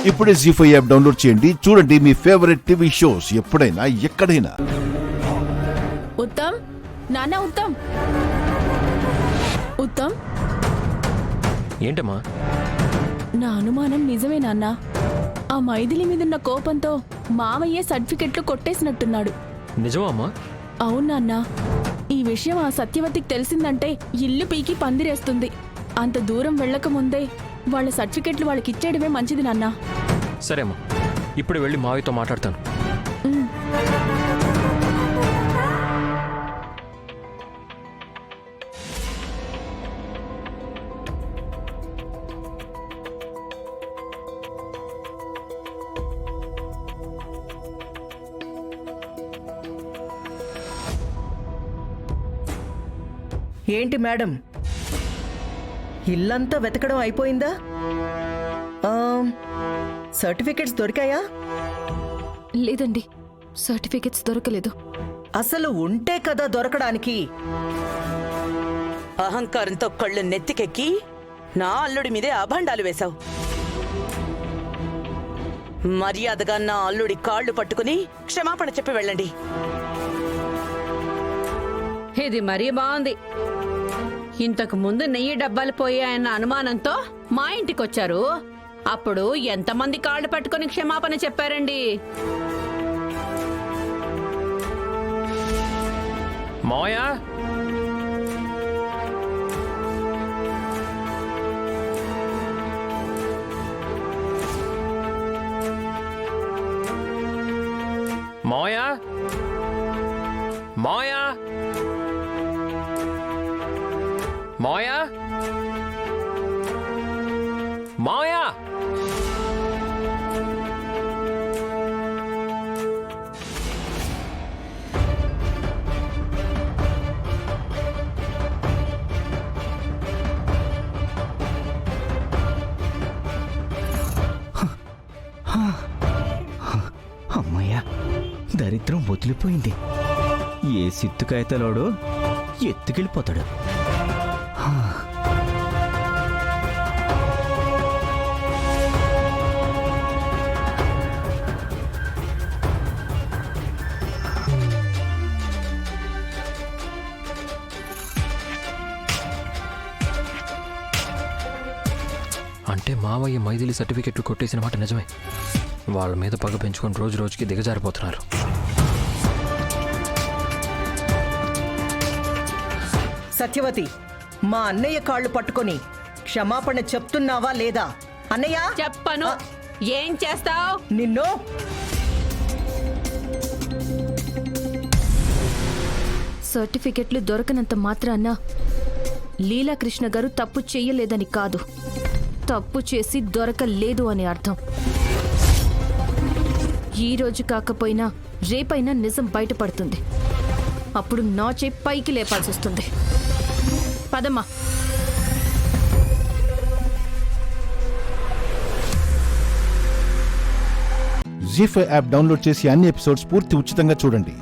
ఇప్పుడే జీ5 app download చేయండి. చూడండి మీ ఫేవరెట్ టీవీ షోస్ ఎప్పుడైనా ఎక్కడైనా. ఉత్తమ్, నాన్న ఉత్తమ్, ఉత్తమ్. ఏంటమ్మా? నా అనుమానం నిజమే నాన్న. ఆ మైథిలి మీదున్న కోపంతో మామయ్యే సర్టిఫికెట్లు కొట్టేసినట్టున్నాడు. నిజమా అమ్మా? అవును నాన్న. ఈ విషయం ఆ సత్యవతికి తెలిసిందంటే ఇల్లు పీకి పందిరేస్తుంది. అంత దూరం వెళ్ళక ముందే వాళ్ళ సర్టిఫికెట్లు వాళ్ళకిచ్చేయడమే మంచిది నాన్న. సరే అమ్మా, ఇప్పుడు వెళ్ళి మావితో మాట్లాడతాను. ఏంటి మేడం, ఇల్లంతా వెతకడం అయిపోయిందా? సర్టిఫికెట్స్ దొరికాయా? లేదండి, సర్టిఫికెట్స్ దొరకలేదు. అసలు ఉంటే కదా దొరకడానికి. అహంకారంతో కళ్ళు నెత్తికెక్కి నా అల్లుడి మీదే అభండాలు వేశావు. మర్యాదగా నా అల్లుడి కాళ్ళు పట్టుకుని క్షమాపణ చెప్పి వెళ్ళండి. ఇది మరీ బాగుంది. ఇంతకు ముందు నెయ్యి డబ్బాలు పోయాయన్న అనుమానంతో మా ఇంటికొచ్చారు. అప్పుడు ఎంతమంది కాళ్ళు పట్టుకుని క్షమాపణ చెప్పారండి? మావయ్య, మావయ్య, మావయ్య, మావయ్య, మావయ్య. అమ్మయ్యా, దరిద్రం వదిలిపోయింది. ఏ సిత్తుకాయతలోడు ఎత్తుకెళ్ళిపోతాడు. అంటే మావయ్య మైథిలి సర్టిఫికెట్లు కొట్టేసిన మాట నిజమే. వాళ్ళ మీద పగ పెంచుకొని రోజు రోజుకి దిగజారిపోతున్నారు. సత్యవతి, మా అన్నయ్య కాళ్ళు పట్టుకొని క్షమాపణ చెప్తున్నావా లేదా? అన్నయ్య, చెప్పను. ఏం చేస్తావ్? నిన్ను సర్టిఫికెట్లు దొరకనంత మాత్రాన లీలాకృష్ణ గారు తప్పు చెయ్యలేదని కాదు, తప్పు చేసి దొరకలేదు అని అర్థం. ఈ రోజు కాకపోయినా రేపైనా నిజం బయటపడుతుంది. అప్పుడు నా చేయి పైకి లేపాల్సి వస్తుంది. పదమ్మా. జీ5 యాప్ డౌన్లోడ్ చేసి అన్ని ఎపిసోడ్స్ పూర్తి ఉచితంగా చూడండి.